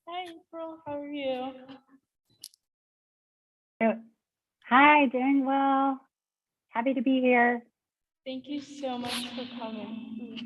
Hi, April. How are you? Hi, doing well. Happy to be here. Thank you so much for coming.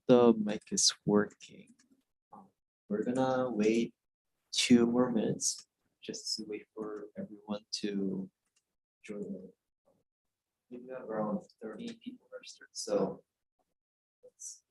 The mic is working. We're gonna wait 2 more minutes just to wait for everyone to join. We have around 30 people registered, so let's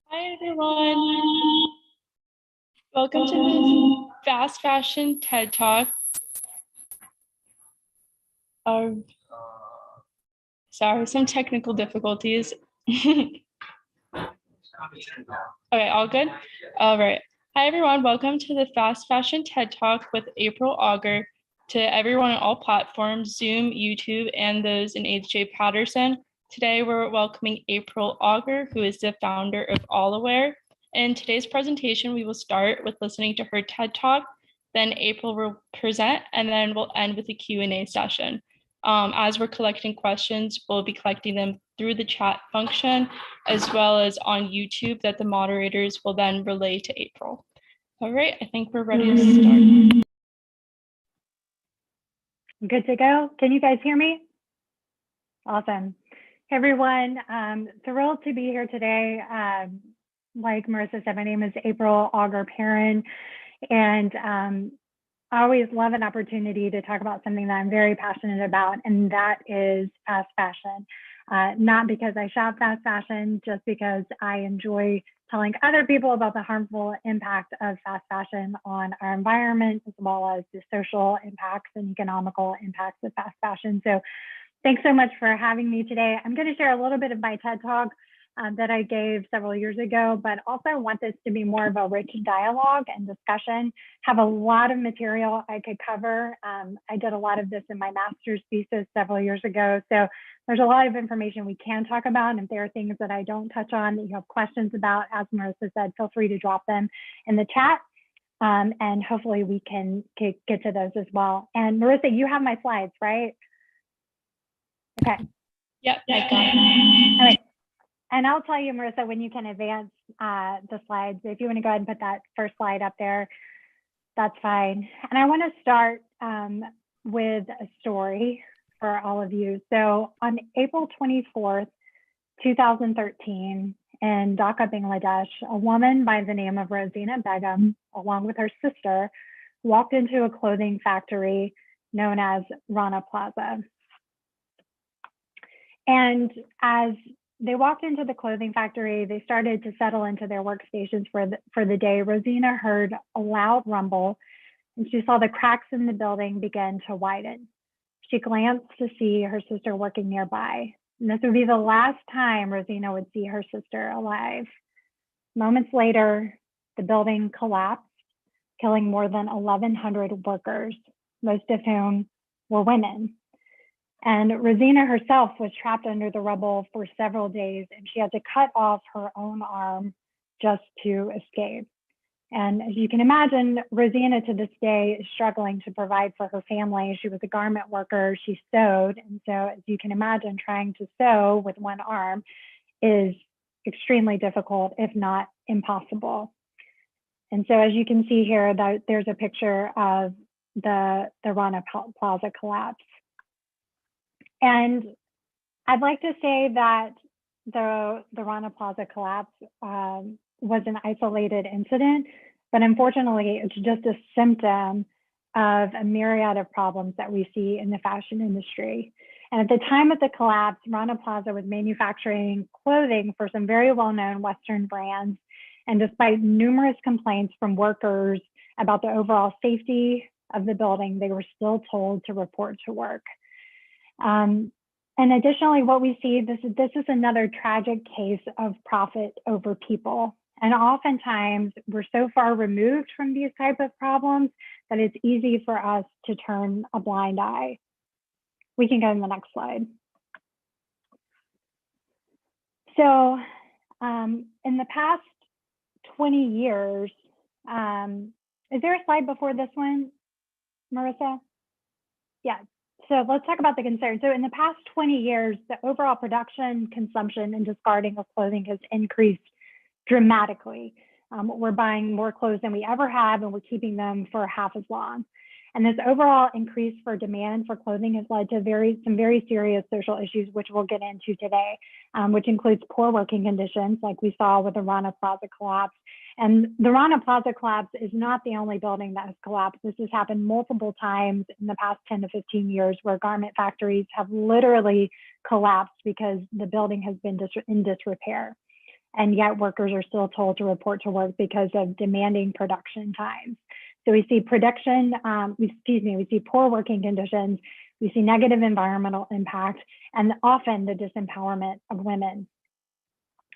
Hi, everyone. Welcome to the Fast Fashion TED Talk. Sorry, some technical difficulties. Okay, all good? All right. Hi, everyone. Welcome to the Fast Fashion TED Talk with April Auger. To everyone on all platforms, Zoom, YouTube, and those in HJ Patterson. Today, we're welcoming April Auger, who is the founder of All Aware. In today's presentation, we will start with listening to her TED Talk, then April will present, and then we'll end with a Q&A session. As we're collecting questions, we'll be collecting them through the chat function, as well as on YouTube that the moderators will then relay to April. All right, I think we're ready to start. Good to go. Can you guys hear me? Awesome. Hey, everyone, thrilled to be here today. Like Marissa said, my name is April Auger Perrin, and I always love an opportunity to talk about something that I'm very passionate about, and that is fast fashion. Not because I shop fast fashion, just because I enjoy telling other people about the harmful impact of fast fashion on our environment, as well as the social impacts and economical impacts of fast fashion. So thanks so much for having me today. I'm going to share a little bit of my TED Talk that I gave several years ago, but also I want this to be more of a rich dialogue and discussion. Have a lot of material I could cover. I did a lot of this in my master's thesis several years ago. So there's a lot of information we can talk about. And if there are things that I don't touch on that you have questions about, as Marissa said, feel free to drop them in the chat. And hopefully we can get to those as well. And Marissa, you have my slides, right? Okay. Yep, I got it. All right. And I'll tell you, Marissa, when you can advance the slides. If you want to go ahead and put that first slide up there, that's fine. And I want to start with a story for all of you. So on April 24th, 2013, in Dhaka, Bangladesh, a woman by the name of Rosina Begum, along with her sister, walked into a clothing factory known as Rana Plaza. And as they walked into the clothing factory, they started to settle into their workstations for the day. Rosina heard a loud rumble, and she saw the cracks in the building begin to widen. She glanced to see her sister working nearby. And this would be the last time Rosina would see her sister alive. Moments later, the building collapsed, killing more than 1,100 workers, most of whom were women. And Rosina herself was trapped under the rubble for several days, and she had to cut off her own arm just to escape. And as you can imagine, Rosina to this day is struggling to provide for her family. She was a garment worker, she sewed. And so as you can imagine, trying to sew with one arm is extremely difficult, if not impossible. And so as you can see here, there's a picture of the Rana Plaza collapse. And I'd like to say that the Rana Plaza collapse was an isolated incident, but unfortunately, it's just a symptom of a myriad of problems that we see in the fashion industry. And at the time of the collapse, Rana Plaza was manufacturing clothing for some very well-known Western brands. And despite numerous complaints from workers about the overall safety of the building, they were still told to report to work. And additionally, what we see, this is another tragic case of profit over people. And oftentimes, we're so far removed from these type of problems that it's easy for us to turn a blind eye. We can go to the next slide. So in the past 20 years, is there a slide before this one, Marissa? Yeah. So let's talk about the concern. So in the past 20 years, the overall production, consumption, and discarding of clothing has increased dramatically. We're buying more clothes than we ever have, and we're keeping them for half as long. And this overall increase for demand for clothing has led to some very serious social issues, which we'll get into today, which includes poor working conditions, like we saw with the Rana Plaza collapse. And the Rana Plaza collapse is not the only building that has collapsed. This has happened multiple times in the past 10 to 15 years, where garment factories have literally collapsed because the building has been in disrepair. and yet workers are still told to report to work because of demanding production times. So we see we see poor working conditions, we see negative environmental impact, and often the disempowerment of women.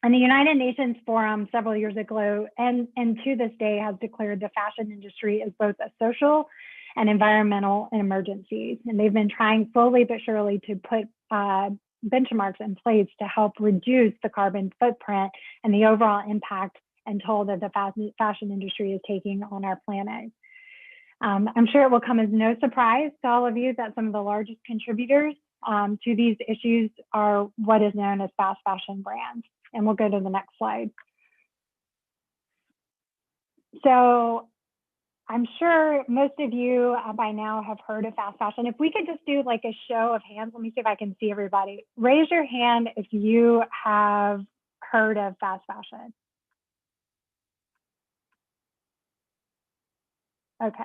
And the United Nations Forum several years ago, and to this day, has declared the fashion industry as both a social and environmental emergency. And they've been trying slowly but surely to put benchmarks in place to help reduce the carbon footprint and the overall impact and toll that the fashion industry is taking on our planet. I'm sure it will come as no surprise to all of you that some of the largest contributors to these issues are what is known as fast fashion brands. And we'll go to the next slide. So I'm sure most of you by now have heard of fast fashion. If we could just do like a show of hands, let me see if I can see everybody. Raise your hand if you have heard of fast fashion. Okay.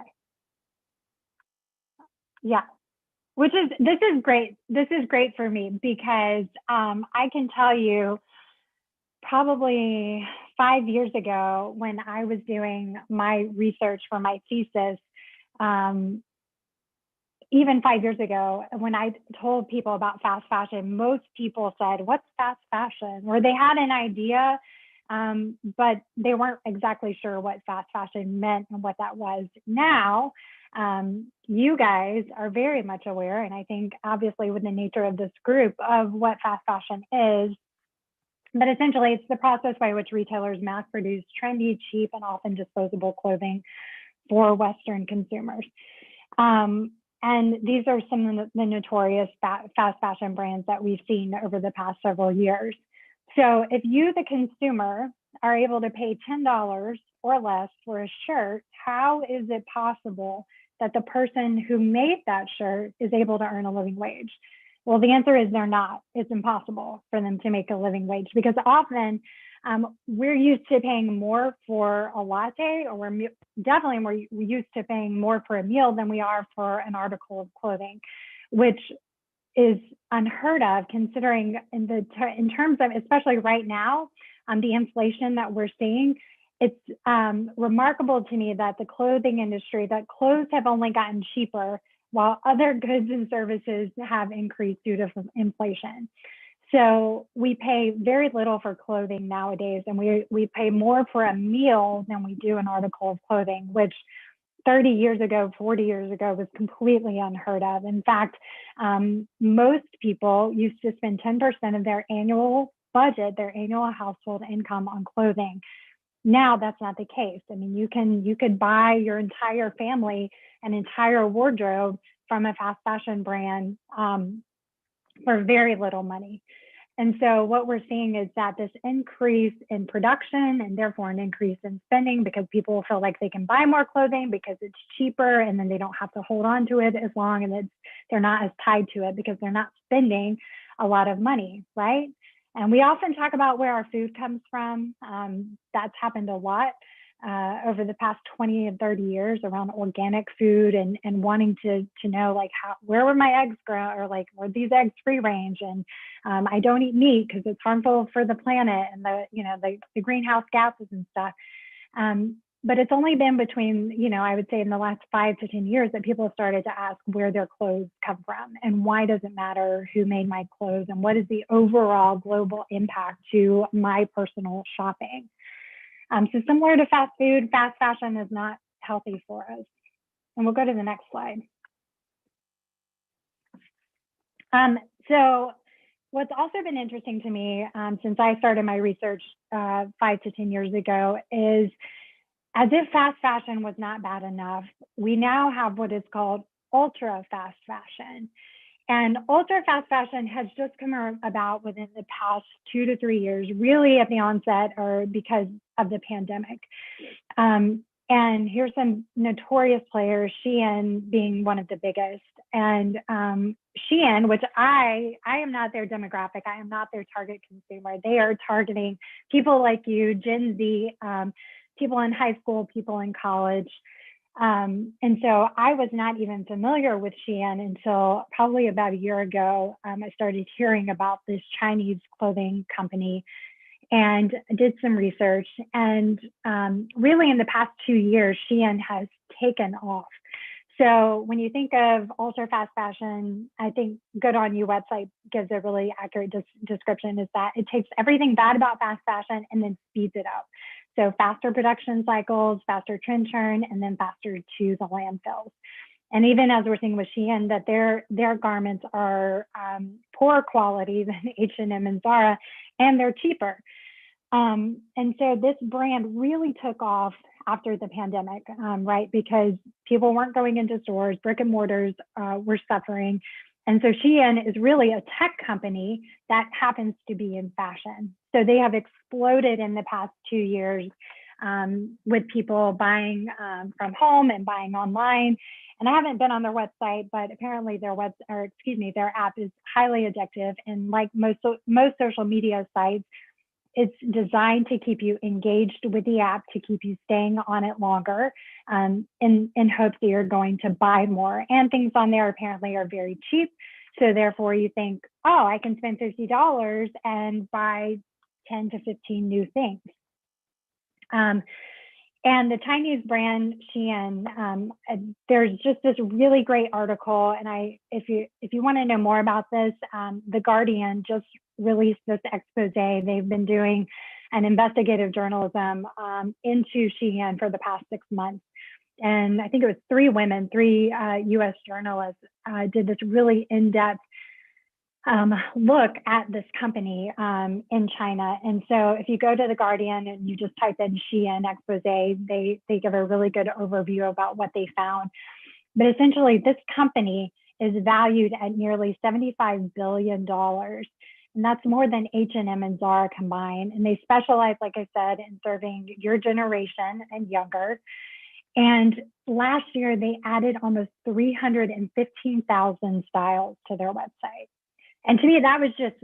Yeah, this is great. This is great for me because I can tell you probably 5 years ago when I was doing my research for my thesis, even 5 years ago, when I told people about fast fashion, most people said, "What's fast fashion?" Or they had an idea, but they weren't exactly sure what fast fashion meant and what that was. Now, you guys are very much aware, and I think obviously with the nature of this group, of what fast fashion is. But essentially, it's the process by which retailers mass produce trendy, cheap, and often disposable clothing for Western consumers. And these are some of the notorious fast fashion brands that we've seen over the past several years. So if you, the consumer, are able to pay $10 or less for a shirt, how is it possible that the person who made that shirt is able to earn a living wage? Well, the answer is they're not. It's impossible for them to make a living wage because often we're used to paying more for a latte, or we're used to paying more for a meal than we are for an article of clothing, which is unheard of considering in terms of, especially right now, the inflation that we're seeing. It's remarkable to me that the clothing industry, that clothes have only gotten cheaper while other goods and services have increased due to inflation. So we pay very little for clothing nowadays, and we pay more for a meal than we do an article of clothing, which 30 years ago, 40 years ago was completely unheard of. In fact, most people used to spend 10% of their annual budget, their annual household income on clothing. Now that's not the case. I mean, you could buy your entire family an entire wardrobe from a fast fashion brand for very little money. And so what we're seeing is that this increase in production and therefore an increase in spending, because people feel like they can buy more clothing because it's cheaper and then they don't have to hold on to it as long, and they're not as tied to it because they're not spending a lot of money, right? And we often talk about where our food comes from. That's happened a lot over the past 20 and 30 years around organic food and wanting to know like where were my eggs grown, or like were these eggs free range, and I don't eat meat because it's harmful for the planet and the greenhouse gases and stuff. But it's only been between, I would say in the last 5 to 10 years that people started to ask where their clothes come from and why does it matter who made my clothes and what is the overall global impact to my personal shopping. So similar to fast food, fast fashion is not healthy for us. And we'll go to the next slide. So what's also been interesting to me since I started my research 5 to 10 years ago is, as if fast fashion was not bad enough, we now have what is called ultra fast fashion. And ultra fast fashion has just come about within the past 2 to 3 years, really at the onset or because of the pandemic. And here's some notorious players, Shein being one of the biggest. And Shein, which I am not their demographic, I am not their target consumer. They are targeting people like you, Gen Z, people in high school, people in college. And so I was not even familiar with Shein until probably about a year ago. I started hearing about this Chinese clothing company and did some research. And really in the past 2 years, Shein has taken off. So when you think of ultra fast fashion, I think Good On You website gives a really accurate description, is that it takes everything bad about fast fashion and then speeds it up. So faster production cycles, faster trend churn, and then faster to the landfills. And even as we're seeing with Shein, that their garments are poorer quality than H&M and Zara, and they're cheaper. And so this brand really took off after the pandemic, right? Because people weren't going into stores, brick and mortars were suffering. And so Shein is really a tech company that happens to be in fashion. So they have exploded in the past 2 years with people buying from home and buying online. And I haven't been on their website, but apparently their app is highly addictive. And like most social media sites, it's designed to keep you engaged with the app, to keep you staying on it longer, in hopes that you're going to buy more. And things on there apparently are very cheap. So therefore you think, oh, I can spend $50 and buy 10 to 15 new things. And the Chinese brand Shein, there's just this really great article, and if you want to know more about this, The Guardian just released this expose. They've been doing an investigative journalism into Shein for the past 6 months, and I think it was three U.S. journalists did this really in-depth look at this company in China. And so if you go to The Guardian and you just type in Shein expose, they give a really good overview about what they found. But essentially, this company is valued at nearly $75 billion. And that's more than H&M and Zara combined. And they specialize, like I said, in serving your generation and younger. And last year, they added almost 315,000 styles to their website. And to me, that was just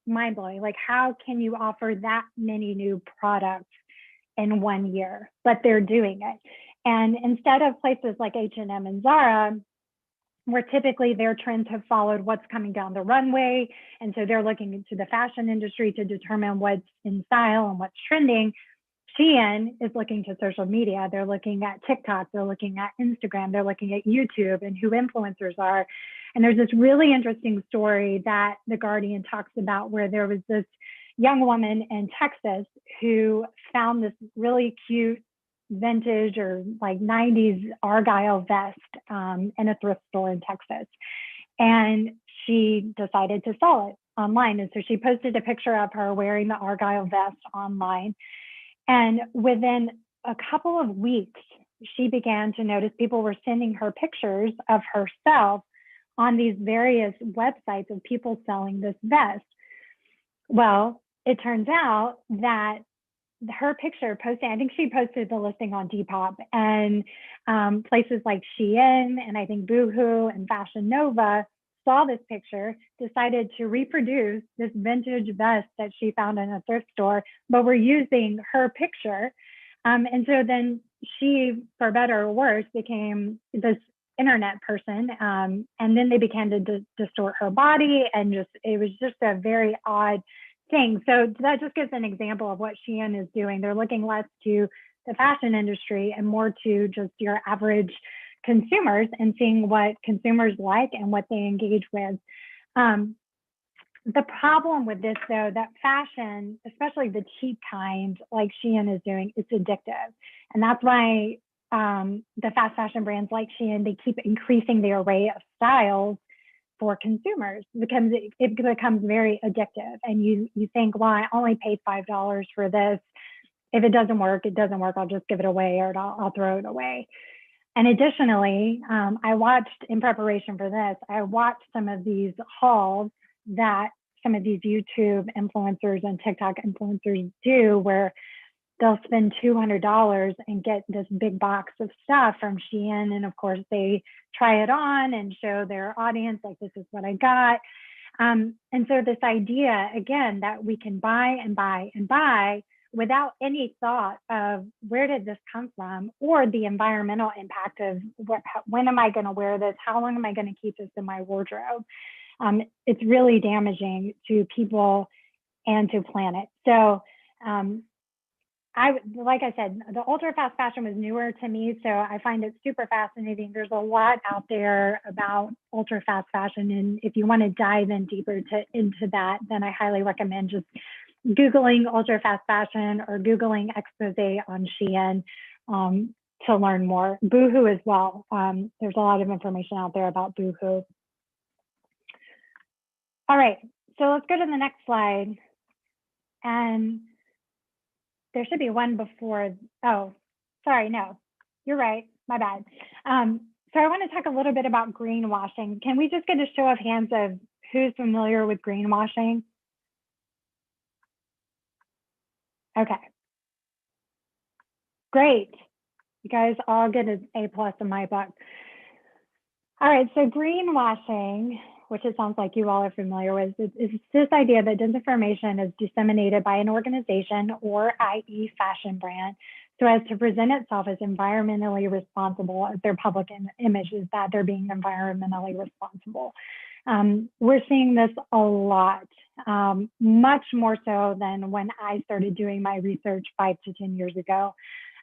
mind-blowing. Like, how can you offer that many new products in 1 year? But they're doing it. And instead of places like H&M and Zara, where typically their trends have followed what's coming down the runway, and so they're looking into the fashion industry to determine what's in style and what's trending, Shein is looking to social media. They're looking at TikTok, they're looking at Instagram, they're looking at YouTube and who influencers are. And there's this really interesting story that The Guardian talks about, where there was this young woman in Texas who found this really cute vintage or like 90s Argyle vest in a thrift store in Texas. And she decided to sell it online. And so she posted a picture of her wearing the Argyle vest online. And within a couple of weeks, she began to notice people were sending her pictures of herself on these various websites of people selling this vest. Well, it turns out that her picture posted, I think she posted the listing on Depop, and places like Shein and I think Boohoo and Fashion Nova saw this picture, decided to reproduce this vintage vest that she found in a thrift store, but were using her picture. And so then she, for better or worse, became this internet person. And then they began to distort her body, and it was just a very odd thing. So that just gives an example of what Shein is doing. They're looking less to the fashion industry and more to just your average consumers and seeing what consumers like and what they engage with. The problem with this, though, that fashion, especially the cheap kind like Shein is doing, it's addictive. And that's why the fast fashion brands like Shein, they keep increasing the array of styles for consumers, because it becomes very addictive. And you think, well, I only paid $5 for this. If it doesn't work, it doesn't work. I'll just give it away, or I'll throw it away. And additionally, I watched, in preparation for this, I watched some of these hauls that some of these YouTube influencers and TikTok influencers do, where they'll spend $200 and get this big box of stuff from Shein. And of course, they try it on and show their audience, like, this is what I got. And so this idea, again, that we can buy and buy and buy without any thought of where did this come from, or the environmental impact of when am I going to wear this? How long am I going to keep this in my wardrobe? It's really damaging to people and to planet. So like I said, the ultra fast fashion was newer to me, so I find it super fascinating. There's a lot out there about ultra fast fashion, and if you want to dive in deeper into that, then I highly recommend just Googling ultra fast fashion or Googling expose on Shein to learn more. Boohoo as well. There's a lot of information out there about Boohoo. All right, so let's go to the next slide. And there should be one before. Oh, sorry, no, you're right, my bad. So I want to talk a little bit about greenwashing. Can we just get a show of hands of who's familiar with greenwashing? Okay, great. You guys all get an A+ in my book. All right, so greenwashing, which it sounds like you all are familiar with, is this idea that disinformation is disseminated by an organization or i.e. fashion brand so as to present itself as environmentally responsible, as their public image is that they're being environmentally responsible. We're seeing this a lot, much more so than when I started doing my research 5 to 10 years ago.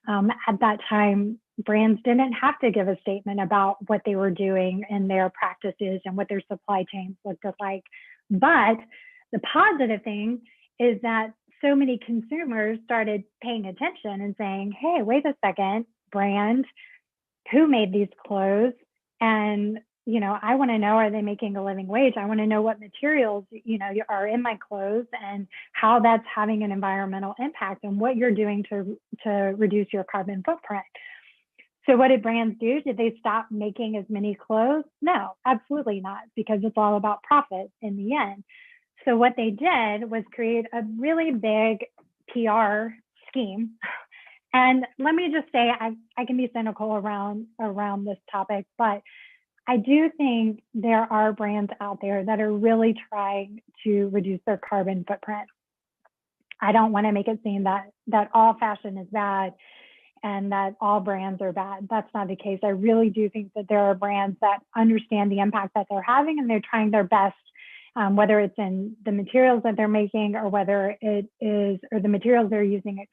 At that time, brands didn't have to give a statement about what they were doing and their practices and what their supply chains looked like. But the positive thing is that so many consumers started paying attention and saying, hey, wait a second, brand, who made these clothes? And I want to know, are they making a living wage? I want to know what materials, are in my clothes and how that's having an environmental impact and what you're doing to reduce your carbon footprint. So what did brands do? Did they stop making as many clothes? No, absolutely not, because it's all about profit in the end. So what they did was create a really big PR scheme. And let me just say, I can be cynical around this topic, but I do think there are brands out there that are really trying to reduce their carbon footprint. I don't want to make it seem that all fashion is bad and that all brands are bad. That's not the case. I really do think that there are brands that understand the impact that they're having and they're trying their best, whether it's in the materials that they're making or whether it is, or the materials they're using,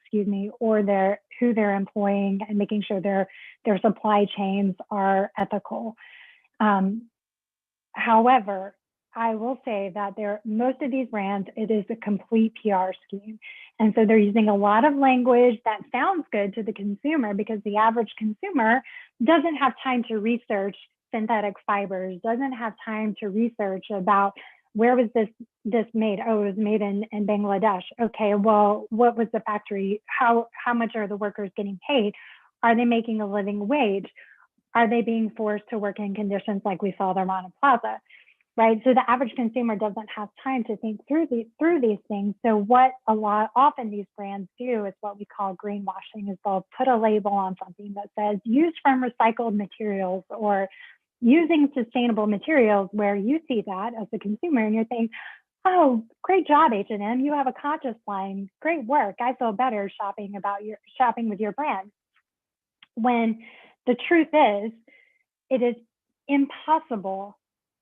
or who they're employing and making sure their supply chains are ethical. However, I will say that most of these brands, it is a complete PR scheme. And so they're using a lot of language that sounds good to the consumer because the average consumer doesn't have time to research synthetic fibers, doesn't have time to research about where was this made? Oh, it was made in Bangladesh. Okay, well, what was the factory? How much are the workers getting paid? Are they making a living wage? Are they being forced to work in conditions like we saw at the Rana Plaza, right? So the average consumer doesn't have time to think through these things. So what often these brands do is what we call greenwashing, is they'll put a label on something that says used from recycled materials or using sustainable materials, where you see that as a consumer and you're thinking, oh, great job, H&M. You have a conscious line. Great work. I feel better shopping with your brand. When the truth is, it is impossible,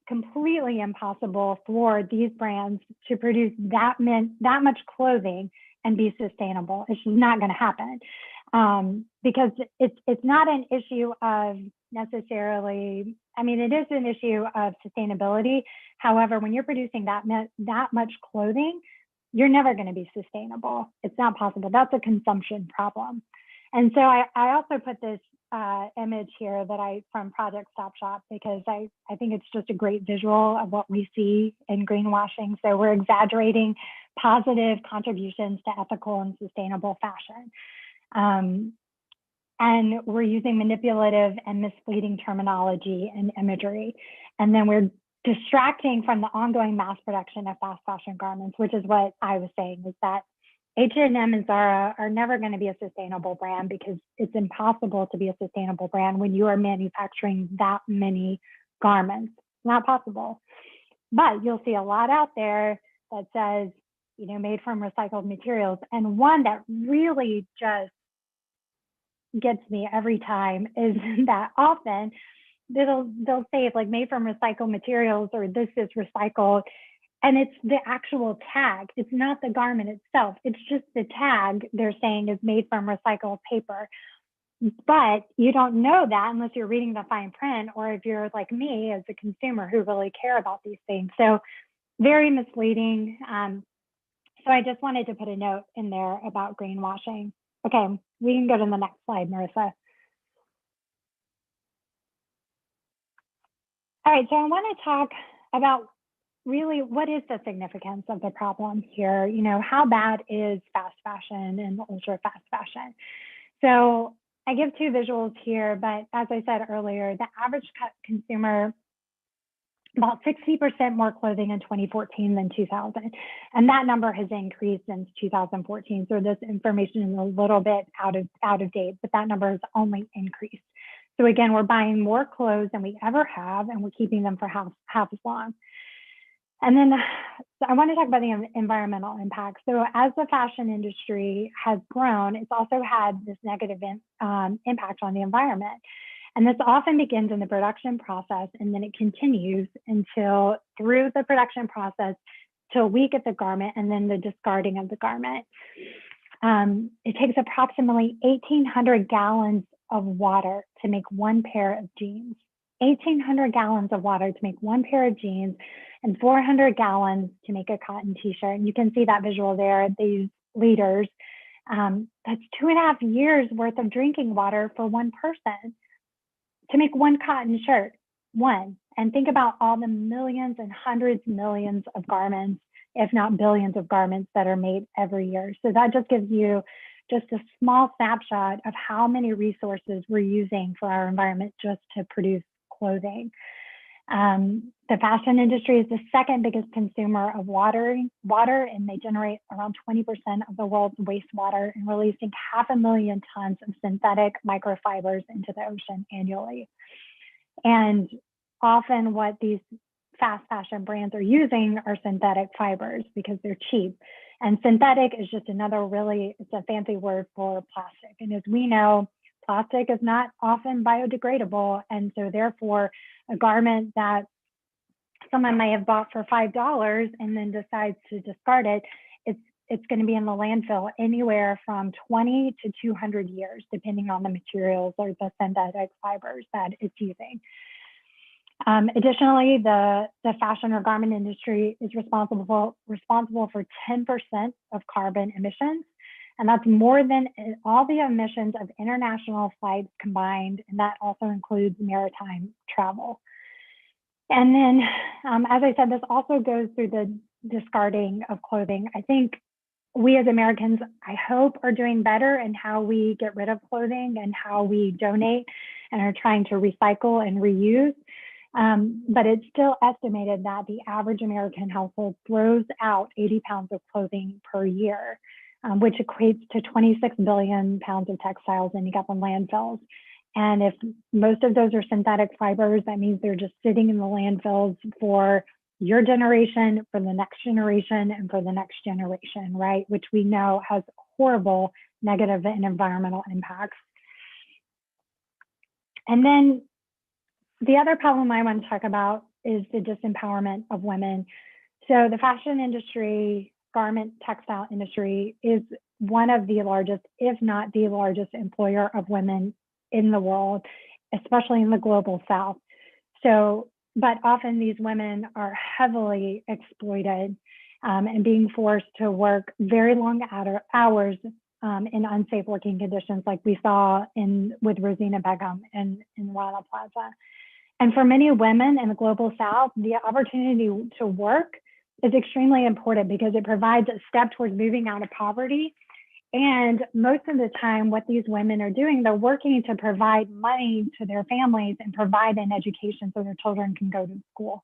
completely impossible for these brands to produce that much clothing and be sustainable. It's just not going to happen, because it's not an issue of necessarily, it is an issue of sustainability. However, when you're producing that much clothing, you're never going to be sustainable. It's not possible. That's a consumption problem. And so I also put this image here from Project Stop Shop, because I think it's just a great visual of what we see in greenwashing. So we're exaggerating positive contributions to ethical and sustainable fashion. And we're using manipulative and misleading terminology and imagery. And then we're distracting from the ongoing mass production of fast fashion garments, which is what I was saying, is that H&M and Zara are never going to be a sustainable brand, because it's impossible to be a sustainable brand when you are manufacturing that many garments. Not possible. But you'll see a lot out there that says, made from recycled materials. And one that really just gets me every time is that often they'll say it's like made from recycled materials, or this is recycled. And it's the actual tag. It's not the garment itself. It's just the tag they're saying is made from recycled paper. But you don't know that unless you're reading the fine print, or if you're like me as a consumer who really care about these things. So very misleading. So I just wanted to put a note in there about greenwashing. Okay, we can go to the next slide, Marissa. All right, so I want to talk about really what is the significance of the problem here? You know, how bad is fast fashion and ultra fast fashion? So I give two visuals here, but as I said earlier, the average consumer bought 60% more clothing in 2014 than 2000. And that number has increased since 2014. So this information is a little bit out of date, but that number has only increased. So again, we're buying more clothes than we ever have, and we're keeping them for half as long. And then I want to talk about the environmental impact. So as the fashion industry has grown, it's also had this negative impact on the environment. And this often begins in the production process, and then it continues until through the production process till we get the garment, and then the discarding of the garment. It takes approximately 1,800 gallons of water to make one pair of jeans. 1,800 gallons of water to make one pair of jeans, and 400 gallons to make a cotton t-shirt. And you can see that visual there, these liters. That's 2.5 years worth of drinking water for one person to make one cotton shirt, one. And think about all the millions and hundreds of millions of garments, if not billions of garments that are made every year. So that just gives you just a small snapshot of how many resources we're using for our environment just to produce clothing. The fashion industry is the second biggest consumer of water, and they generate around 20% of the world's wastewater and releasing 500,000 tons of synthetic microfibers into the ocean annually. And often what these fast fashion brands are using are synthetic fibers because they're cheap. And synthetic is just another it's a fancy word for plastic. And as we know, plastic is not often biodegradable. And so therefore, a garment that someone may have bought for $5 and then decides to discard it, it's going to be in the landfill anywhere from 20 to 200 years, depending on the materials or the synthetic fibers that it's using. Additionally, the fashion or garment industry is responsible for 10% of carbon emissions. And that's more than all the emissions of international flights combined. And that also includes maritime travel. And then, as I said, this also goes through the discarding of clothing. I think we as Americans, I hope, are doing better in how we get rid of clothing and how we donate and are trying to recycle and reuse. But it's still estimated that the average American household throws out 80 pounds of clothing per year, which equates to 26 billion pounds of textiles ending up in landfills. And if most of those are synthetic fibers, that means they're just sitting in the landfills for your generation, for the next generation, and for the next generation, right? Which we know has horrible negative and environmental impacts. And then the other problem I want to talk about is the disempowerment of women. So the fashion industry, garment textile industry is one of the largest, if not the largest employer of women in the world, especially in the global South. So, but often these women are heavily exploited and being forced to work very long hours in unsafe working conditions, like we saw with Rosina Begum in Rana Plaza. And for many women in the global South, the opportunity to work is extremely important because it provides a step towards moving out of poverty. And most of the time, what these women are doing, they're working to provide money to their families and provide an education so their children can go to school.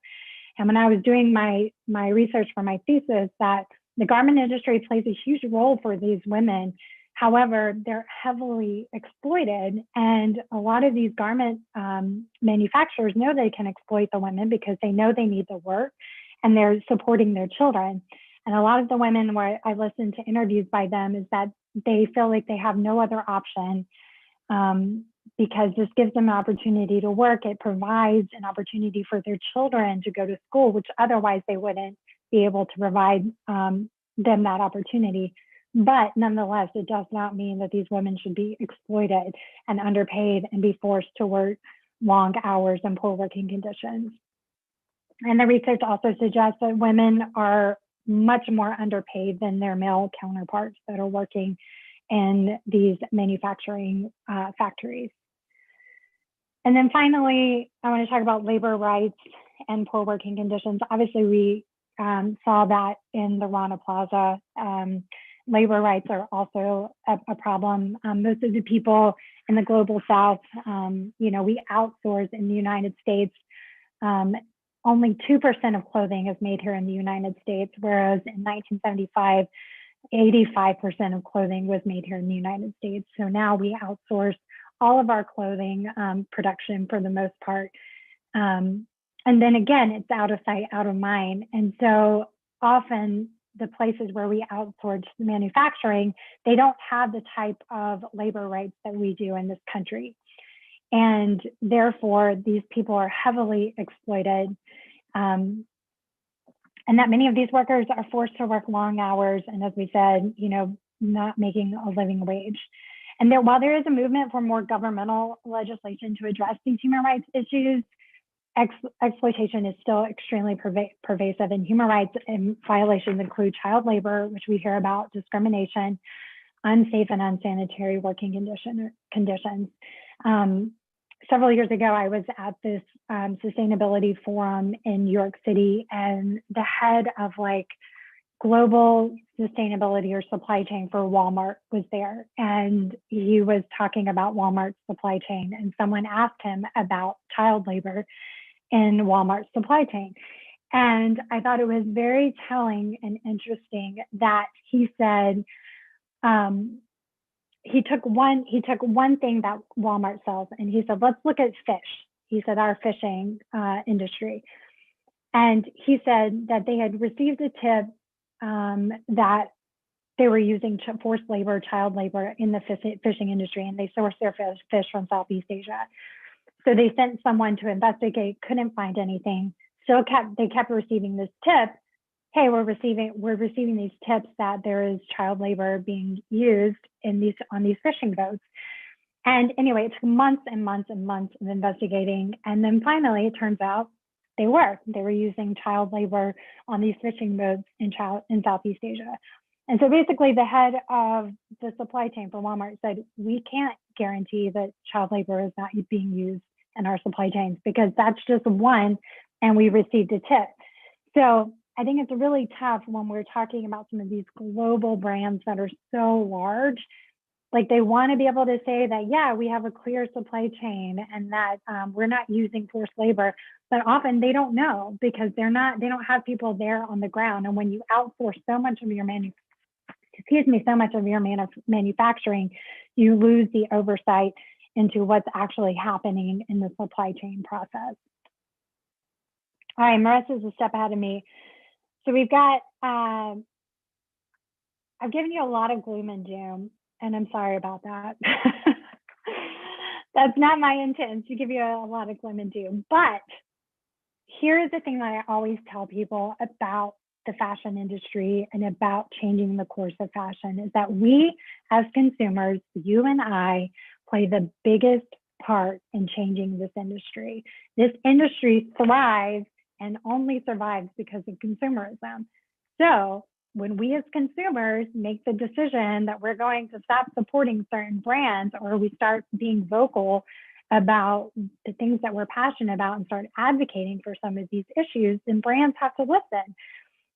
And when I was doing my research for my thesis, that the garment industry plays a huge role for these women. However, they're heavily exploited. And a lot of these garment manufacturers know they can exploit the women because they know they need the work and they're supporting their children. And a lot of the women where I listened to interviews by them is that they feel like they have no other option because this gives them an opportunity to work. It provides an opportunity for their children to go to school, which otherwise they wouldn't be able to provide them that opportunity. But nonetheless, it does not mean that these women should be exploited and underpaid and be forced to work long hours and poor working conditions. And the research also suggests that women are much more underpaid than their male counterparts that are working in these manufacturing factories. And then finally, I want to talk about labor rights and poor working conditions. Obviously, we saw that in the Rana Plaza. Labor rights are also a problem. Most of the people in the global South, we outsource in the United States. Only 2% of clothing is made here in the United States, whereas in 1975, 85% of clothing was made here in the United States. So now we outsource all of our clothing production for the most part. And then again, it's out of sight, out of mind. And so often the places where we outsource manufacturing, they don't have the type of labor rights that we do in this country. And therefore, these people are heavily exploited. And that many of these workers are forced to work long hours. And as we said, not making a living wage. And while there is a movement for more governmental legislation to address these human rights issues, exploitation is still extremely pervasive, and human rights violations include child labor, which we hear about, discrimination, unsafe and unsanitary working conditions. Several years ago, I was at this sustainability forum in New York City, and the head of global sustainability or supply chain for Walmart was there. And he was talking about Walmart's supply chain, and someone asked him about child labor in Walmart's supply chain. And I thought it was very telling and interesting that he said, he took one thing that Walmart sells, and he said, let's look at fish. He said, our fishing industry. And he said that they had received a tip that they were using forced labor, child labor in the fishing industry, and they sourced their fish from Southeast Asia. So they sent someone to investigate, couldn't find anything. They kept receiving this tip. Hey, we're receiving these tips that there is child labor being used on these fishing boats. And anyway, it took months and months and months of investigating. And then finally, it turns out they were using child labor on these fishing boats in Southeast Asia. And so basically the head of the supply chain for Walmart said, we can't guarantee that child labor is not being used in our supply chains because that's just one, and we received a tip. So I think it's really tough when we're talking about some of these global brands that are so large. They want to be able to say that, yeah, we have a clear supply chain and that we're not using forced labor, but often they don't know because they don't have people there on the ground. And when you outsource so much of your manufacturing, you lose the oversight into what's actually happening in the supply chain process. All right, Marissa's a step ahead of me. So we've got, I've given you a lot of gloom and doom, and I'm sorry about that. That's not my intent to give you a lot of gloom and doom. But here's the thing that I always tell people about the fashion industry and about changing the course of fashion is that we as consumers, you and I, play the biggest part in changing this industry. This industry thrives and only survives because of consumerism. So when we as consumers make the decision that we're going to stop supporting certain brands, or we start being vocal about the things that we're passionate about and start advocating for some of these issues, then brands have to listen.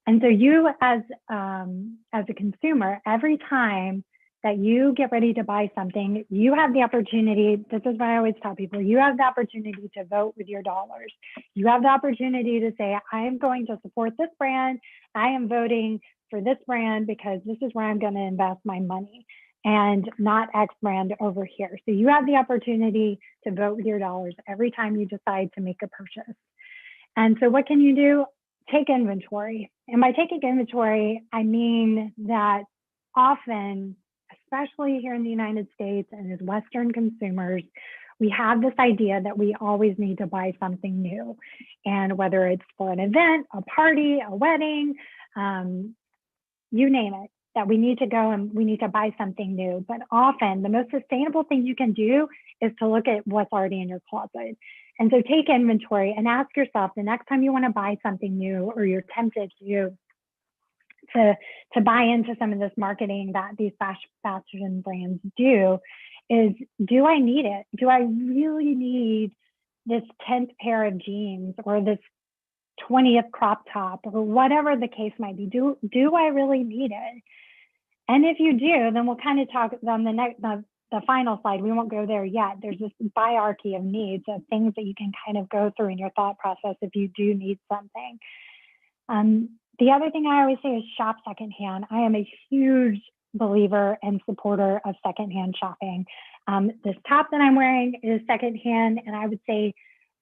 And so you as a consumer, every time that you get ready to buy something, you have the opportunity, this is what I always tell people, you have the opportunity to vote with your dollars. You have the opportunity to say, I am going to support this brand. I am voting for this brand because this is where I'm going to invest my money and not X brand over here. So you have the opportunity to vote with your dollars every time you decide to make a purchase. And so what can you do? Take inventory. And by taking inventory, I mean that often, especially here in the United States and as Western consumers, We have this idea that we always need to buy something new. And whether it's for an event, a party, a wedding, you name it, that we need to go and we need to buy something new. But often the most sustainable thing you can do is to look at what's already in your closet. And so take inventory and ask yourself the next time you want to buy something new, or you're tempted to buy into some of this marketing that these fashion brands do, is, do I need it? Do I really need this 10th pair of jeans or this 20th crop top or whatever the case might be? Do I really need it? And if you do, then we'll kind of talk on the final slide. We won't go there yet. There's this hierarchy of needs, of things that you can kind of go through in your thought process if you do need something. The other thing I always say is shop secondhand. I am a huge believer and supporter of secondhand shopping. This top that I'm wearing is secondhand, and I would say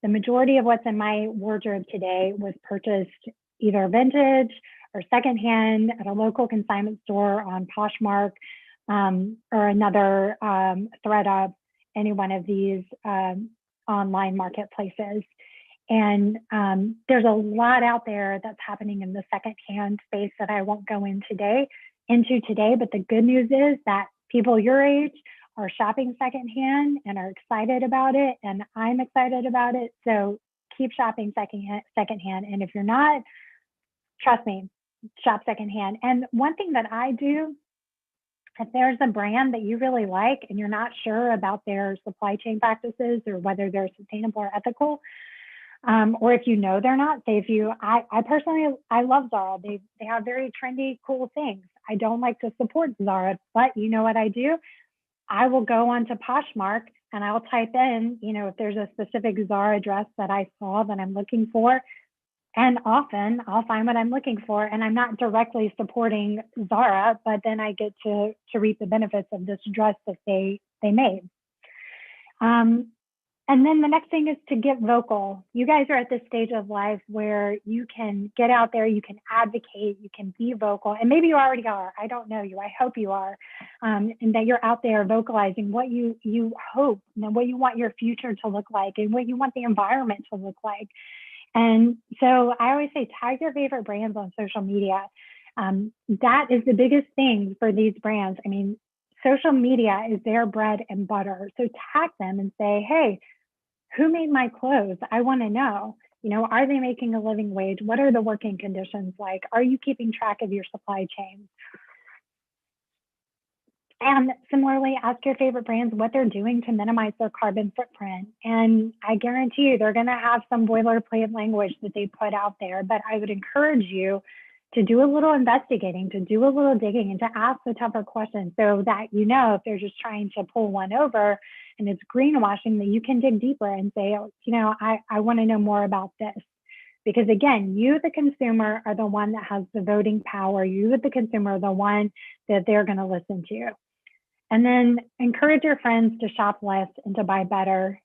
the majority of what's in my wardrobe today was purchased either vintage or secondhand at a local consignment store on Poshmark, or another ThredUp, any one of these online marketplaces. And there's a lot out there that's happening in the secondhand space that I won't go into today. But the good news is that people your age are shopping secondhand and are excited about it, and I'm excited about it. So keep shopping secondhand. And if you're not, trust me, shop secondhand. And one thing that I do, if there's a brand that you really like and you're not sure about their supply chain practices or whether they're sustainable or ethical, or if you know they're not, say I personally love Zara. They have very trendy, cool things. I don't like to support Zara, but you know what I do? I will go onto Poshmark and I'll type in, if there's a specific Zara dress that I saw that I'm looking for, and often I'll find what I'm looking for, and I'm not directly supporting Zara, but then I get to reap the benefits of this dress that they made. And then the next thing is to get vocal. You guys are at this stage of life where you can get out there, you can advocate, you can be vocal, and maybe you already are. I don't know you. I hope you are, and that you're out there vocalizing what you hope and what you want your future to look like and what you want the environment to look like. And so I always say, tag your favorite brands on social media. That is the biggest thing for these brands. I mean, social media is their bread and butter. So tag them and say, hey, who made my clothes? I want to know, are they making a living wage? What are the working conditions like? Are you keeping track of your supply chain? And similarly, ask your favorite brands what they're doing to minimize their carbon footprint. And I guarantee you, they're going to have some boilerplate language that they put out there, but I would encourage you to do a little investigating, to do a little digging, and to ask the tougher questions so that if they're just trying to pull one over and it's greenwashing, that you can dig deeper and say, I want to know more about this. Because again, you, the consumer, are the one that has the voting power. You, the consumer, are the one that they're going to listen to. And then encourage your friends to shop less and to buy better.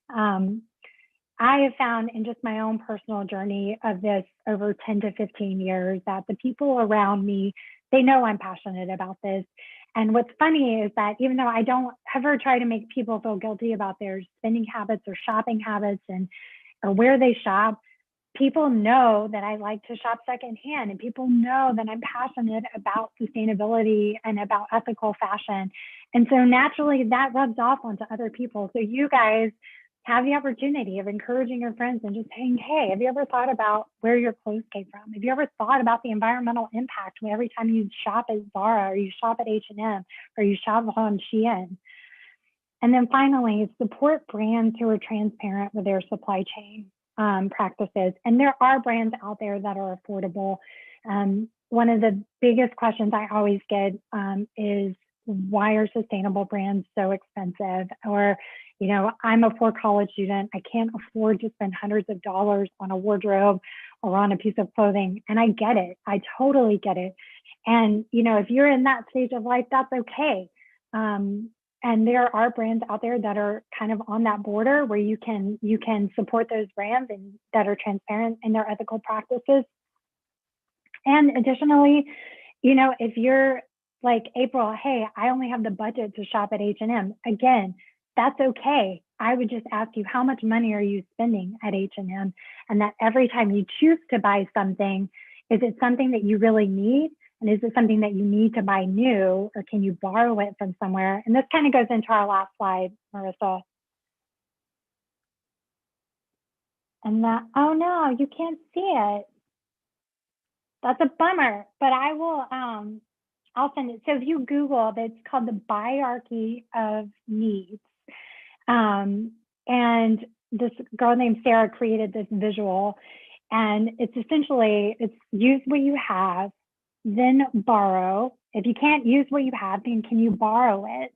I have found in just my own personal journey of this over 10 to 15 years that the people around me, they know I'm passionate about this. And what's funny is that even though I don't ever try to make people feel guilty about their spending habits or shopping habits or where they shop, people know that I like to shop secondhand, and people know that I'm passionate about sustainability and about ethical fashion. And so naturally that rubs off onto other people. So you guys have the opportunity of encouraging your friends and just saying, hey, have you ever thought about where your clothes came from? Have you ever thought about the environmental impact every time you shop at Zara or you shop at H&M or you shop on Shein? And then finally, support brands who are transparent with their supply chain practices. And there are brands out there that are affordable. One of the biggest questions I always get is, why are sustainable brands so expensive? Or, I'm a poor college student. I can't afford to spend hundreds of dollars on a wardrobe or on a piece of clothing. And I get it. I totally get it. And, if you're in that stage of life, that's okay. And there are brands out there that are kind of on that border where you can support those brands and that are transparent in their ethical practices. And additionally, if you're like April, hey, I only have the budget to shop at H&M. Again, that's okay. I would just ask you, how much money are you spending at H&M? And that every time you choose to buy something, is it something that you really need? And is it something that you need to buy new, or can you borrow it from somewhere? And this kind of goes into our last slide, Marissa. And that, oh no, you can't see it. That's a bummer, but I will, I'll send it. So if you Google, it's called the Biography of Needs. And this girl named Sarah created this visual, and it's essentially, it's use what you have, then borrow. If you can't use what you have, then can you borrow it?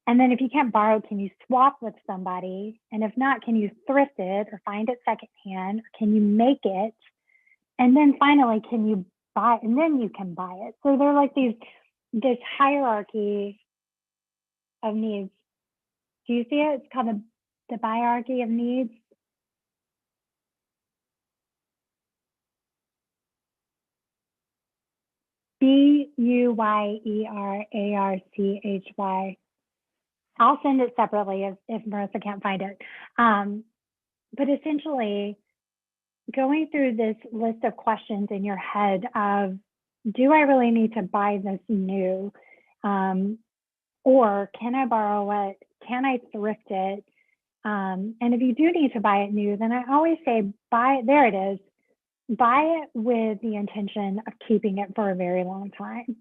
And then if you can't borrow, can you swap with somebody? And if not, can you thrift it or find it secondhand? Or can you make it? And then finally, can you buy, and then you can buy it. So they're like this hierarchy of needs. Do you see it? It's called the Biography of Needs. BUYERARCHY. I'll send it separately if Marissa can't find it. But essentially, going through this list of questions in your head of, do I really need to buy this new? Or can I borrow it? Can I thrift it? And if you do need to buy it new, then I always say, there it is. Buy it with the intention of keeping it for a very long time.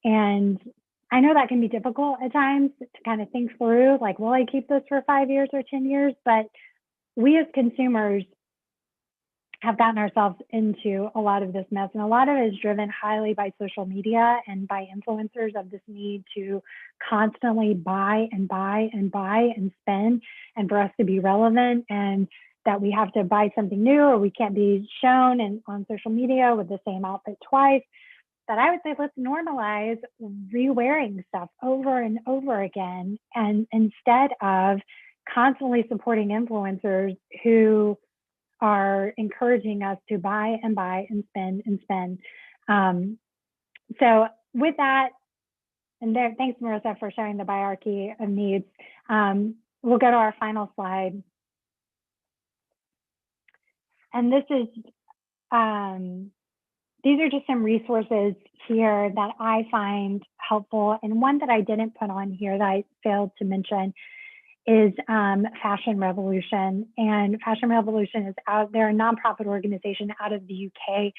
And I know that can be difficult at times to kind of think through, like, will I keep this for 5 years or 10 years? But we as consumers have gotten ourselves into a lot of this mess. And a lot of it is driven highly by social media and by influencers of this need to constantly buy and buy and buy and spend, and for us to be relevant, and that we have to buy something new, or we can't be shown on social media with the same outfit twice. That I would say, let's normalize re-wearing stuff over and over again, and instead of constantly supporting influencers who are encouraging us to buy and buy and spend and spend. So with that, and there, thanks Marissa for sharing the Biography of Needs. We'll go to our final slide. And this is, these are just some resources here that I find helpful. And one that I didn't put on here that I failed to mention is Fashion Revolution. And Fashion Revolution is out, they're a nonprofit organization out of the UK,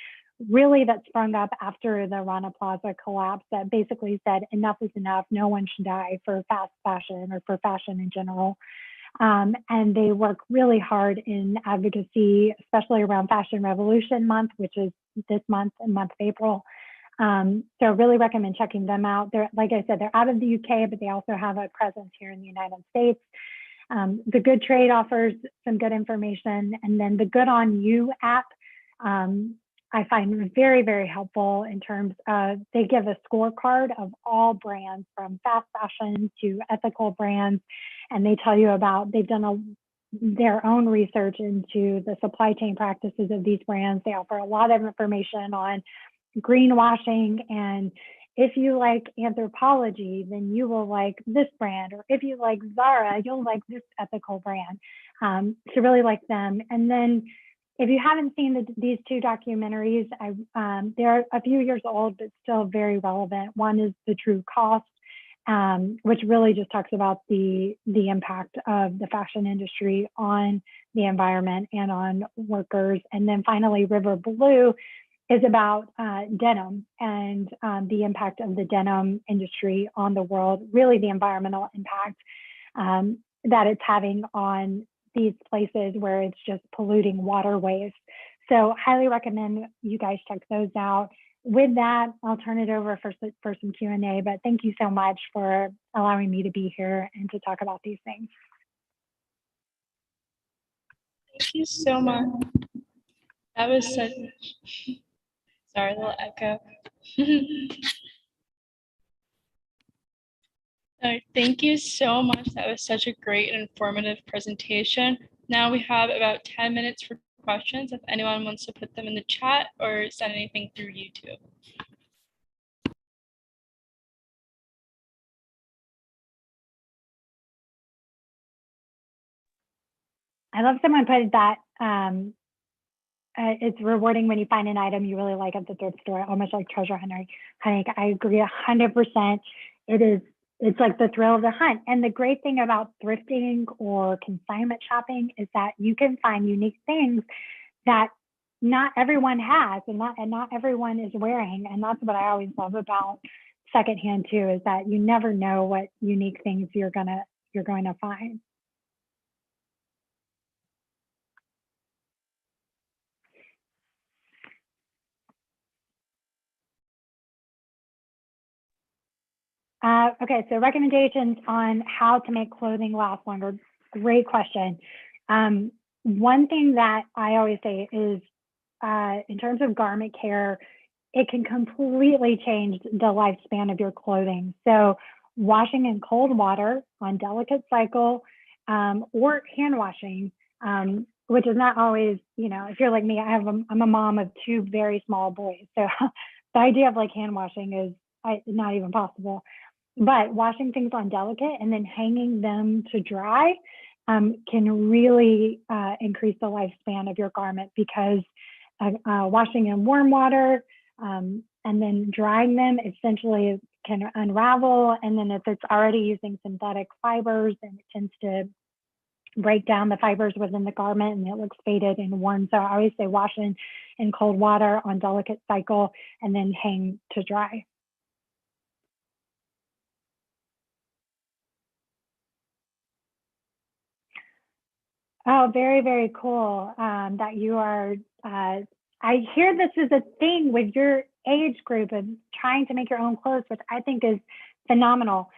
really that sprung up after the Rana Plaza collapse, that basically said enough is enough, no one should die for fast fashion or for fashion in general. And they work really hard in advocacy, especially around Fashion Revolution Month, which is this month, in month of April. So really recommend checking them out. They're, like I said, they're out of the UK, but they also have a presence here in the United States. The Good Trade offers some good information. And then the Good On You app, I find very, very helpful in terms of, they give a scorecard of all brands from fast fashion to ethical brands. And they tell you about, they've done their own research into the supply chain practices of these brands. They offer a lot of information on greenwashing, and if you like anthropology, then you will like this brand, or if you like Zara, you'll like this ethical brand. So really like them. And then if you haven't seen these two documentaries, they're a few years old, but still very relevant. One is The True Cost, which really just talks about the impact of the fashion industry on the environment and on workers. And then finally, River Blue is about denim and the impact of the denim industry on the world, really the environmental impact that it's having on these places where it's just polluting waterways. So highly recommend you guys check those out. With that, I'll turn it over for some Q&A, but thank you so much for allowing me to be here and to talk about these things. Thank you so much. That was such, sorry, a little echo. Thank you so much. That was such a great and informative presentation. Now we have about 10 minutes for questions if anyone wants to put them in the chat or send anything through YouTube. I love someone put that it's rewarding when you find an item you really like at the thrift store, almost like treasure hunting. I agree 100%. It's like the thrill of the hunt. And the great thing about thrifting or consignment shopping is that you can find unique things that not everyone has and not everyone is wearing. And that's what I always love about secondhand too, is that you never know what unique things you're going to find. Okay, so recommendations on how to make clothing last longer. Great question. One thing that I always say is, in terms of garment care, it can completely change the lifespan of your clothing. So washing in cold water on delicate cycle, or hand washing, which is not always, if you're like me, I'm a mom of 2 very small boys. So the idea of like hand washing is not even possible. But washing things on delicate and then hanging them to dry can really increase the lifespan of your garment, because washing in warm water and then drying them essentially can unravel. And then if it's already using synthetic fibers, then it tends to break down the fibers within the garment and it looks faded and worn. So I always say wash in cold water on delicate cycle and then hang to dry. Oh, very, very cool that you are, I hear this is a thing with your age group and trying to make your own clothes, which I think is phenomenal.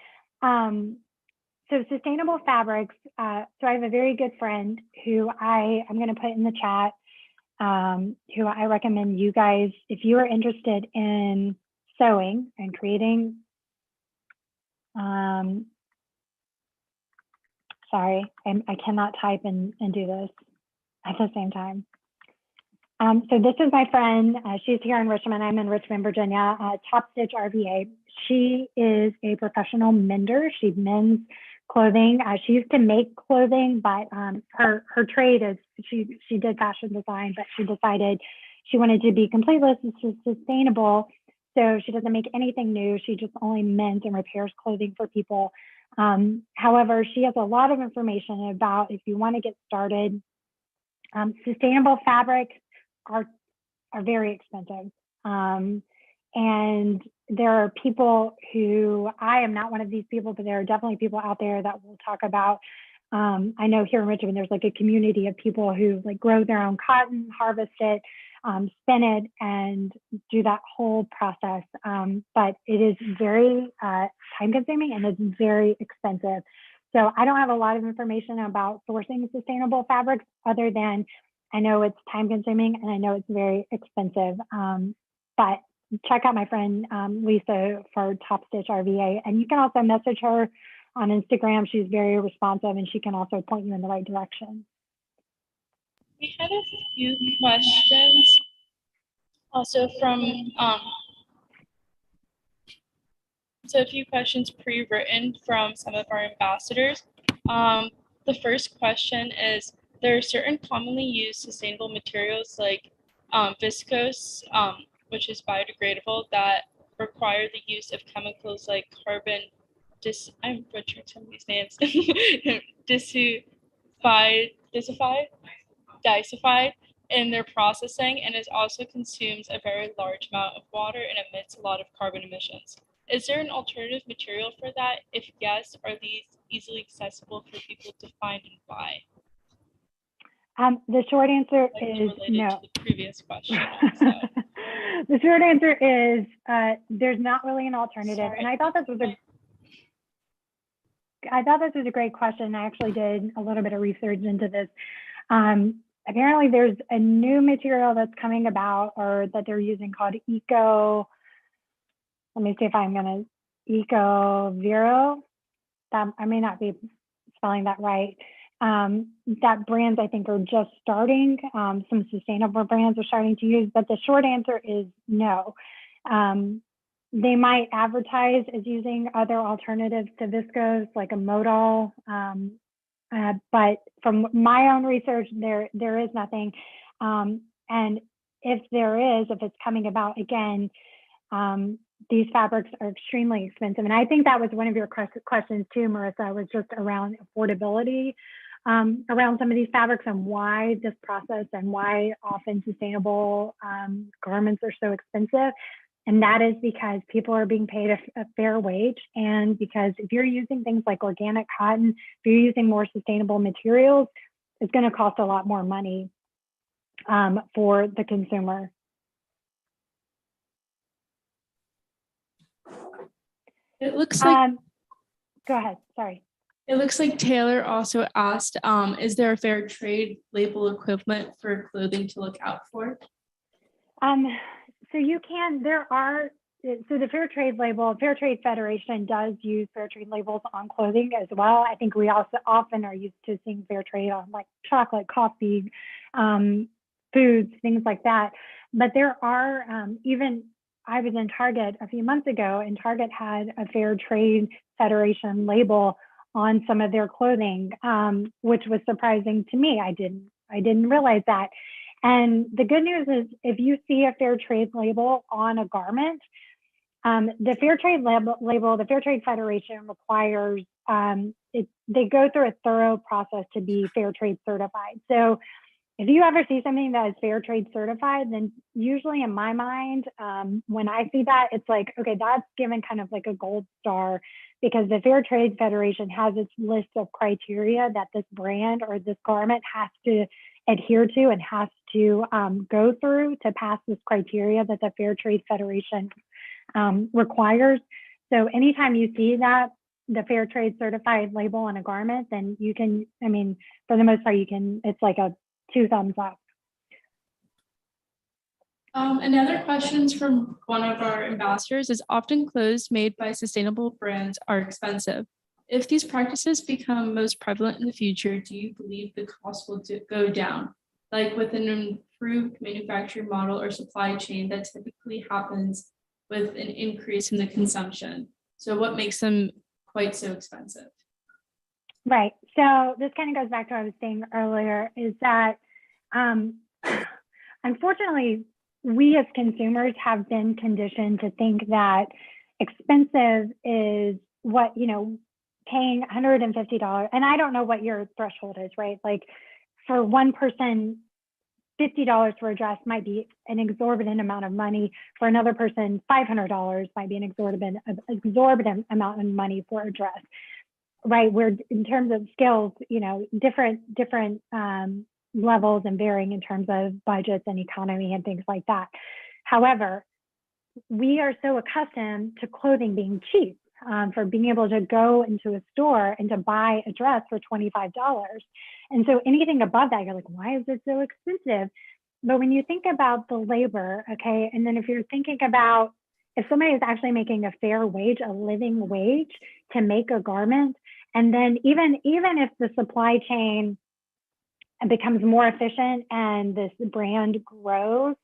So sustainable fabrics, so I have a very good friend who I'm going to put in the chat, who I recommend you guys, if you are interested in sewing and creating, sorry, I cannot type and do this at the same time. So this is my friend. She's here in Richmond. I'm in Richmond, Virginia. Top Stitch RVA. She is a professional mender. She mends clothing. She used to make clothing, but her trade is she did fashion design, but she decided she wanted to be completely sustainable. So she doesn't make anything new. She just only mends and repairs clothing for people. However, she has a lot of information about if you want to get started. Sustainable fabrics are very expensive. And there are people who, I am not one of these people, but there are definitely people out there that will talk about, I know here in Richmond, there's like a community of people who like grow their own cotton, harvest it, spin it, and do that whole process. But it is very time consuming and it's very expensive. So I don't have a lot of information about sourcing sustainable fabrics other than I know it's time consuming and I know it's very expensive. But check out my friend Lisa for Top Stitch RVA. And you can also message her on Instagram. She's very responsive and she can also point you in the right direction. We had a few questions also from, so a few questions pre-written from some of our ambassadors. The first question is, there are certain commonly used sustainable materials like viscose, which is biodegradable, that require the use of chemicals like carbon, I'm butchering some of these names, disified in their processing, and it also consumes a very large amount of water and emits a lot of carbon emissions. Is there an alternative material for that? If yes, are these easily accessible for people to find and buy? The short answer is no. To the previous question also. The short answer is there's not really an alternative. Sorry. And I thought this was a great question. I actually did a little bit of research into this. Apparently there's a new material that's coming about or that they're using called let me see if I'm gonna, Eco-Vero. I may not be spelling that right. That brands I think are just starting, some sustainable brands are starting to use, but the short answer is no. They might advertise as using other alternatives to viscose, like a modal But from my own research, there is nothing. And if there is, if it's coming about again, these fabrics are extremely expensive. And I think that was one of your questions too, Marissa, was just around affordability around some of these fabrics and why this process and why often sustainable garments are so expensive. And that is because people are being paid a fair wage. And because if you're using things like organic cotton, if you're using more sustainable materials, it's going to cost a lot more money for the consumer. It looks like, go ahead, sorry. It looks like Taylor also asked, is there a fair trade label equivalent for clothing to look out for? So you can, so the Fair Trade label, Fair Trade Federation does use fair trade labels on clothing as well. I think we also often are used to seeing fair trade on like chocolate, coffee, foods, things like that. But there are even, I was in Target a few months ago, and Target had a Fair Trade Federation label on some of their clothing, which was surprising to me. I didn't realize that. And the good news is, if you see a fair trade label on a garment, the fair trade label, the Fair Trade Federation requires, they go through a thorough process to be fair trade certified. So if you ever see something that is fair trade certified, then usually in my mind, when I see that, it's like, okay, that's given kind of like a gold star, because the Fair Trade Federation has its list of criteria that this brand or this garment has to adhere to and has to go through to pass this criteria that the Fair Trade Federation requires. So anytime you see that, the Fair Trade certified label on a garment, then you can, I mean, for the most part, you can, it's like a 2 thumbs up. Another question from one of our ambassadors is, often clothes made by sustainable brands are expensive. If these practices become most prevalent in the future, do you believe the cost will go down? Like with an improved manufacturing model or supply chain that typically happens with an increase in the consumption. So what makes them quite so expensive? Right. So this kind of goes back to what I was saying earlier, is that unfortunately, we as consumers have been conditioned to think that expensive is what, you know, paying $150. And I don't know what your threshold is, right? Like for one person, $50 for a dress might be an exorbitant amount of money. For another person, $500 might be an exorbitant amount of money for a dress, right? Where in terms of skills, you know, different levels and varying in terms of budgets and economy and things like that. However, we are so accustomed to clothing being cheap, for being able to go into a store and to buy a dress for $25. And so anything above that, you're like, why is it so expensive? But when you think about the labor, okay, and then if you're thinking about if somebody is actually making a fair wage, a living wage to make a garment, and then even if the supply chain becomes more efficient and this brand grows,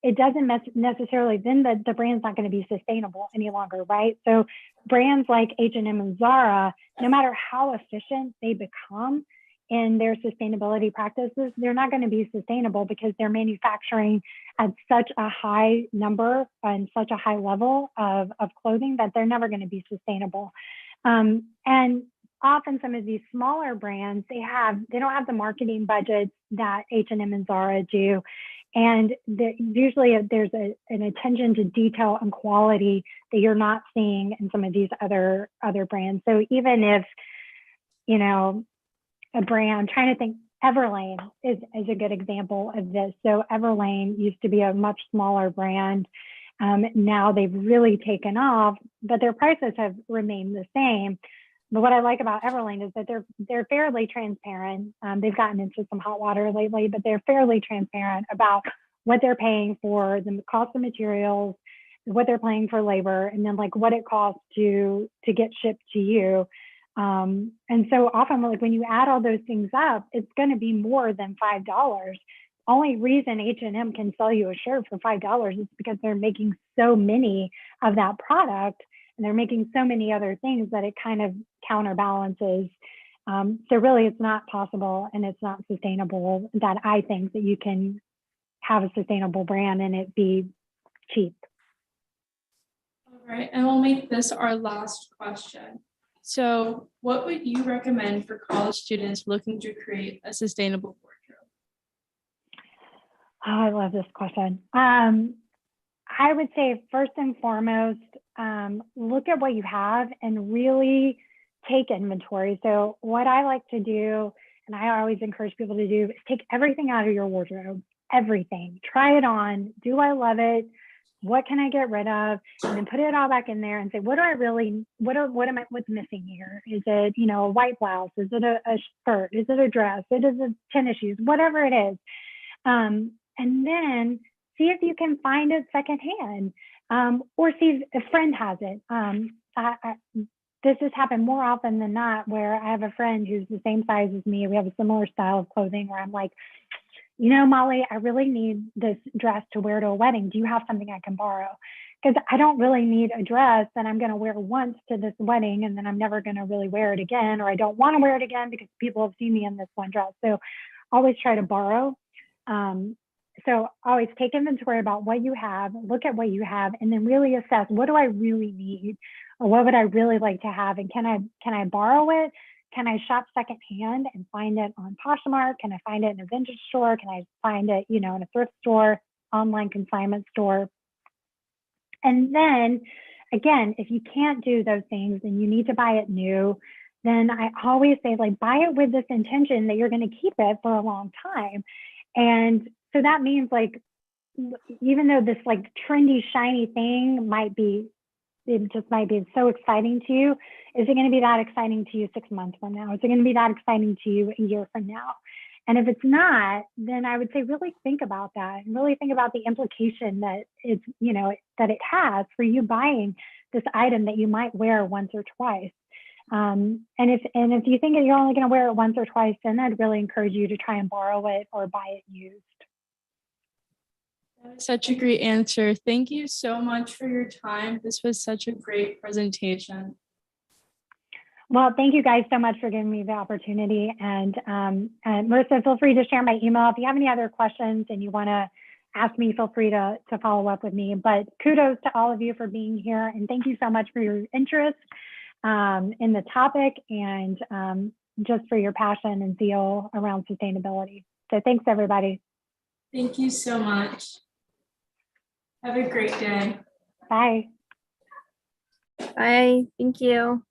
it doesn't necessarily, then the brand's not going to be sustainable any longer, right? So brands like H&M and Zara, no matter how efficient they become in their sustainability practices, they're not going to be sustainable because they're manufacturing at such a high number and such a high level of clothing that they're never going to be sustainable. And often some of these smaller brands, they don't have the marketing budgets that H&M and Zara do. And usually there's an attention to detail and quality that you're not seeing in some of these other brands. So even if, you know, a brand, I'm trying to think, Everlane is a good example of this. So Everlane used to be a much smaller brand. Now they've really taken off, but their prices have remained the same. But what I like about Everlane is that they're fairly transparent. They've gotten into some hot water lately, but they're fairly transparent about what they're paying for the cost of materials, what they're paying for labor, and then like what it costs to get shipped to you. And so often, like when you add all those things up, it's going to be more than $5. Only reason H&M can sell you a shirt for $5 is because they're making so many of that product. And they're making so many other things that it kind of counterbalances So really, it's not possible and it's not sustainable that I think that you can have a sustainable brand and it be cheap. All right, and we'll make this our last question. So what would you recommend for college students looking to create a sustainable wardrobe? Oh, I love this question. I would say first and foremost, look at what you have and really take inventory. So what I like to do, and I always encourage people to do, is take everything out of your wardrobe, everything, try it on. Do I love it? What can I get rid of? And then put it all back in there and say, what do I really, what's missing here? Is it, a white blouse? Is it a skirt? Is it a dress? Is it tennis shoes? Whatever it is. And then see if you can find it secondhand, or see if a friend has it. This has happened more often than not, where I have a friend who's the same size as me. We have a similar style of clothing where I'm like, Molly, I really need this dress to wear to a wedding. Do you have something I can borrow? Because I don't really need a dress that I'm going to wear once to this wedding and then I'm never going to really wear it again, or I don't want to wear it again because people have seen me in this one dress. So always try to borrow. So always take inventory about what you have, look at what you have, and then really assess, what do I really need? Or what would I really like to have? And can I borrow it? Can I shop secondhand and find it on Poshmark? Can I find it in a vintage store? Can I find it, in a thrift store, online consignment store? And then again, if you can't do those things and you need to buy it new, then I always say, buy it with this intention that you're going to keep it for a long time. And so that means even though this trendy, shiny thing might be so exciting to you, is it going to be that exciting to you 6 months from now? Is it going to be that exciting to you a year from now? And if it's not, then I would say really think about that and really think about the implication that it's, that it has for you buying this item that you might wear once or twice. And if you think that you're only going to wear it once or twice, then I'd really encourage you to try and borrow it or buy it used. Such a great answer. Thank you so much for your time. This was such a great presentation. Well, thank you guys so much for giving me the opportunity. And Marissa, feel free to share my email. If you have any other questions and you want to ask me, feel free to follow up with me. But kudos to all of you for being here. And thank you so much for your interest in the topic and just for your passion and zeal around sustainability. So thanks, everybody. Thank you so much. Have a great day. Bye. Bye. Thank you.